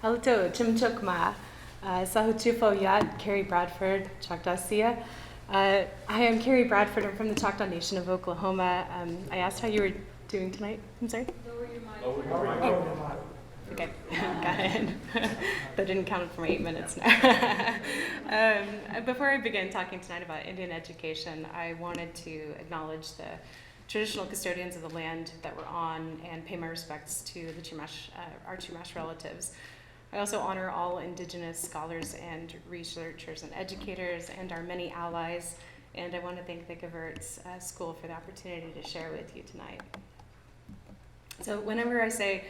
Alto, Chimchokma, Sahuchifo Yat, Keri Bradford, Choctaw Sia. Hi, I'm Keri Bradford. I'm from the Choctaw Nation of Oklahoma. I asked how you were doing tonight. I'm sorry? Lower your mic. Oh. Okay, got it. That didn't count for my 8 minutes now. Before I begin talking tonight about Indian education, I wanted to acknowledge the traditional custodians of the land that we're on and pay my respects to the our Chumash relatives. I also honor all Indigenous scholars and researchers and educators and our many allies, and I want to thank the Gevirtz School for the opportunity to share with you tonight. So whenever I say,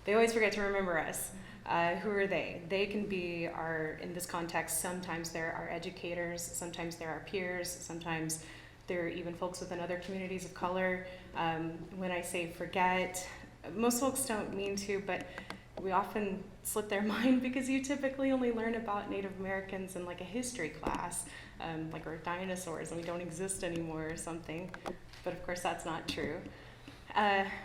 they always forget to remember us. Who are they? They can be in this context, sometimes they're our educators, sometimes they're our peers, sometimes they're even folks within other communities of color. When I say forget, most folks don't mean to, but we often slip their mind because you typically only learn about Native Americans in like a history class, like we're dinosaurs and we don't exist anymore or something. But of course that's not true.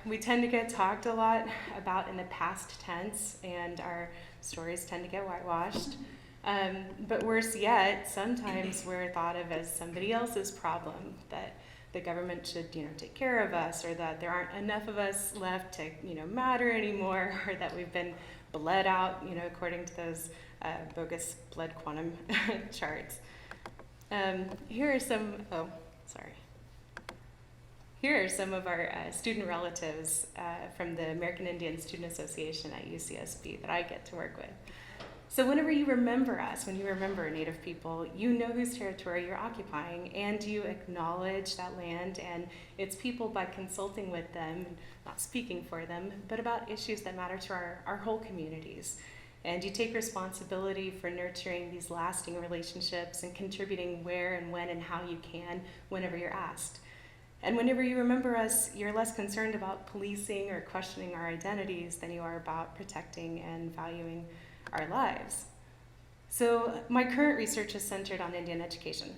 We tend to get talked a lot about in the past tense, and our stories tend to get whitewashed. But worse yet, sometimes we're thought of as somebody else's problem, that the government should, take care of us, or that there aren't enough of us left to, matter anymore, or that we've been bled out, according to those bogus Bloodquantum charts. Here are some of our student relatives from the American Indian Student Association at UCSB that I get to work with. So whenever you remember us, when you remember Native people, you know whose territory you're occupying, and you acknowledge that land and its people by consulting with them, not speaking for them, but about issues that matter to our whole communities. And you take responsibility for nurturing these lasting relationships and contributing where and when and how you can whenever you're asked. And whenever you remember us, you're less concerned about policing or questioning our identities than you are about protecting and valuing our lives. So my current research is centered on Indian education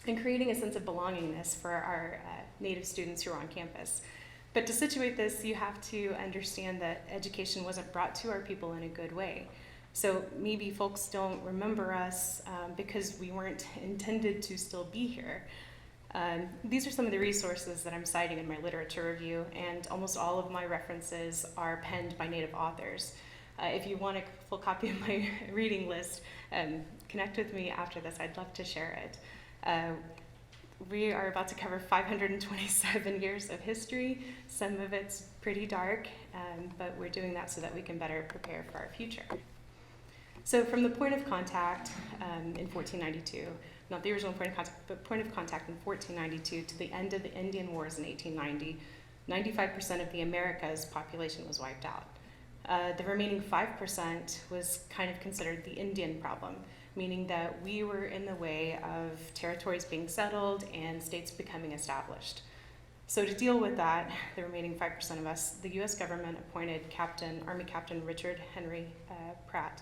and creating a sense of belongingness for our Native students who are on campus. But to situate this, you have to understand that education wasn't brought to our people in a good way. So maybe folks don't remember us because we weren't intended to still be here. These are some of the resources that I'm citing in my literature review, and almost all of my references are penned by Native authors. If you want a full copy of my reading list, connect with me after this. I'd love to share it. We are about to cover 527 years of history. Some of it's pretty dark, but we're doing that so that we can better prepare for our future. So from the point of contact in 1492, not the original point of contact, but point of contact in 1492 to the end of the Indian Wars in 1890, 95% of the Americas population was wiped out. The remaining 5% was kind of considered the Indian problem, meaning that we were in the way of territories being settled and states becoming established. So to deal with that, the remaining 5% of us, the US government appointed Army Captain Richard Henry Pratt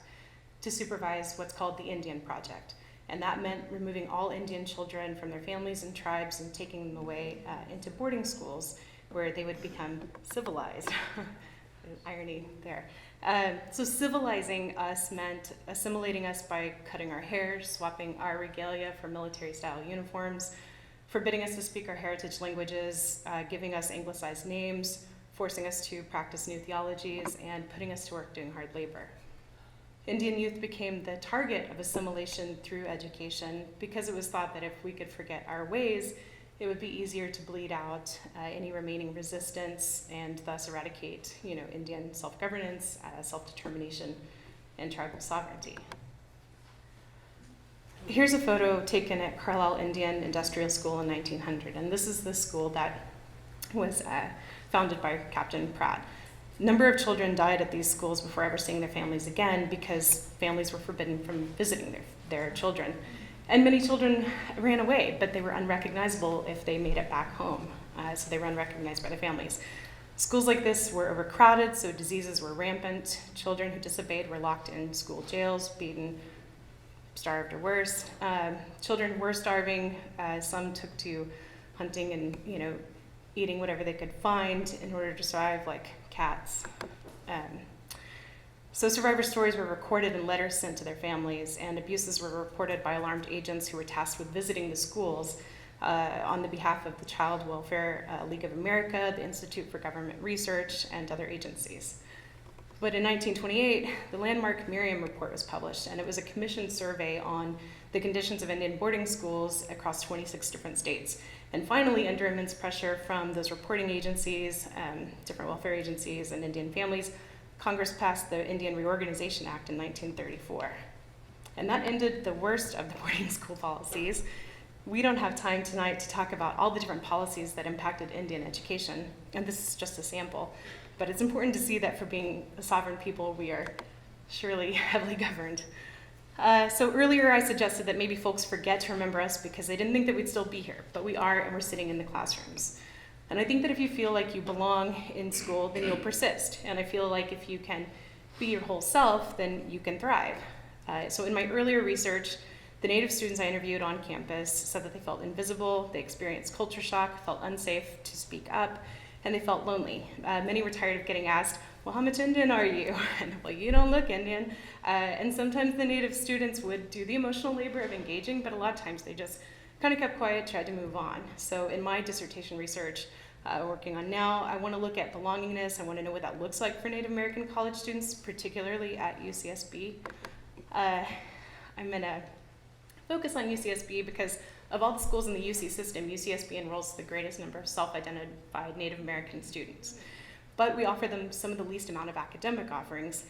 to supervise what's called the Indian Project. And that meant removing all Indian children from their families and tribes and taking them away into boarding schools where they would become civilized. Irony there. So civilizing us meant assimilating us by cutting our hair, swapping our regalia for military-style uniforms, forbidding us to speak our heritage languages, giving us anglicized names, forcing us to practice new theologies, and putting us to work doing hard labor. Indian youth became the target of assimilation through education because it was thought that if we could forget our ways, it would be easier to bleed out any remaining resistance and thus eradicate, Indian self-governance, self-determination, and tribal sovereignty. Here's a photo taken at Carlisle Indian Industrial School in 1900, and this is the school that was founded by Captain Pratt. A number of children died at these schools before ever seeing their families again because families were forbidden from visiting their children. And many children ran away, but they were unrecognizable if they made it back home. So they were unrecognized by their families. Schools like this were overcrowded, so diseases were rampant. Children who disobeyed were locked in school jails, beaten, starved, or worse. Children were starving. Some took to hunting and, eating whatever they could find in order to survive, like cats. So survivor stories were recorded in letters sent to their families, and abuses were reported by alarmed agents who were tasked with visiting the schools on the behalf of the Child Welfare League of America, the Institute for Government Research, and other agencies. But in 1928, the landmark Marian Report was published, and it was a commissioned survey on the conditions of Indian boarding schools across 26 different states. And finally, under immense pressure from those reporting agencies, different welfare agencies, and Indian families, Congress passed the Indian Reorganization Act in 1934. And that ended the worst of the boarding school policies. We don't have time tonight to talk about all the different policies that impacted Indian education, and this is just a sample. But it's important to see that for being a sovereign people, we are surely heavily governed. So earlier I suggested that maybe folks forget to remember us because they didn't think that we'd still be here, but we are, and we're sitting in the classrooms. And I think that if you feel like you belong in school, then you'll persist. And I feel like if you can be your whole self, then you can thrive. So in my earlier research, the Native students I interviewed on campus said that they felt invisible, they experienced culture shock, felt unsafe to speak up, and they felt lonely. Many were tired of getting asked, well, how much Indian are you? And, well, you don't look Indian. And sometimes the Native students would do the emotional labor of engaging, but a lot of times they just kind of kept quiet, tried to move on. So in my dissertation research, working on now, I want to look at belongingness. I want to know what that looks like for Native American college students, particularly at UCSB. I'm going to focus on UCSB because of all the schools in the UC system, UCSB enrolls the greatest number of self-identified Native American students. But we offer them some of the least amount of academic offerings,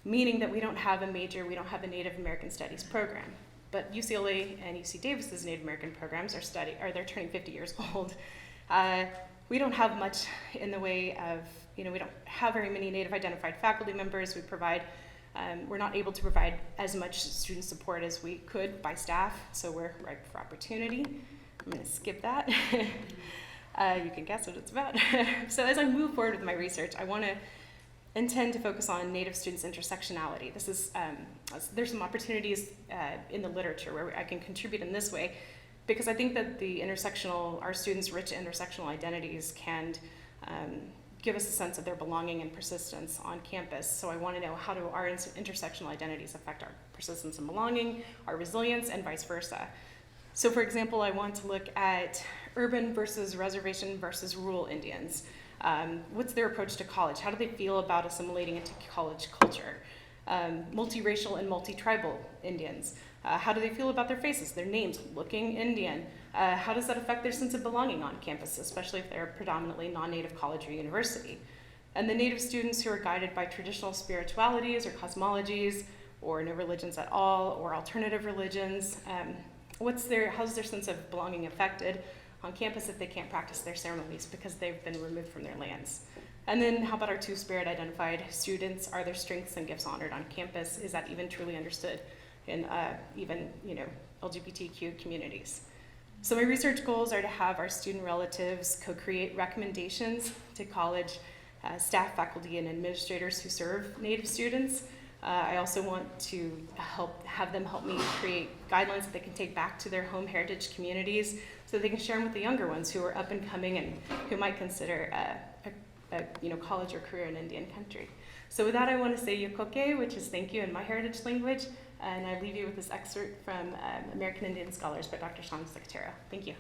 meaning that we don't have a major, we don't have a Native American Studies program. But UCLA and UC Davis's Native American programs they're turning 50 years old. We don't have much in the way of, we don't have very many Native identified faculty members. We're not able to provide as much student support as we could by staff, so we're ripe for opportunity. I'm going to skip that. You can guess what it's about. So as I move forward with my research, I intend to focus on Native students' intersectionality. There's some opportunities in the literature where I can contribute in this way, because I think that our students' rich intersectional identities can give us a sense of their belonging and persistence on campus. So I want to know, how do our intersectional identities affect our persistence and belonging, our resilience, and vice versa. So for example, I want to look at urban versus reservation versus rural Indians. What's their approach to college? How do they feel about assimilating into college culture? Multiracial and multi-tribal Indians. How do they feel about their faces, their names, looking Indian? How does that affect their sense of belonging on campus, especially if they're predominantly non-Native college or university? And the Native students who are guided by traditional spiritualities or cosmologies, or no religions at all, or alternative religions, how's their sense of belonging affected on campus if they can't practice their ceremonies because they've been removed from their lands? And then how about our two-spirit identified students? Are their strengths and gifts honored on campus? Is that even truly understood in even LGBTQ communities? So my research goals are to have our student relatives co-create recommendations to college staff, faculty, and administrators who serve Native students. I also want to have them help me create guidelines that they can take back to their home heritage communities so they can share them with the younger ones who are up and coming and who might consider a college or career in Indian country. So with that, I want to say yokoke, which is thank you in my heritage language, and I leave you with this excerpt from American Indian Scholars by Dr. Sean Secatero. Thank you.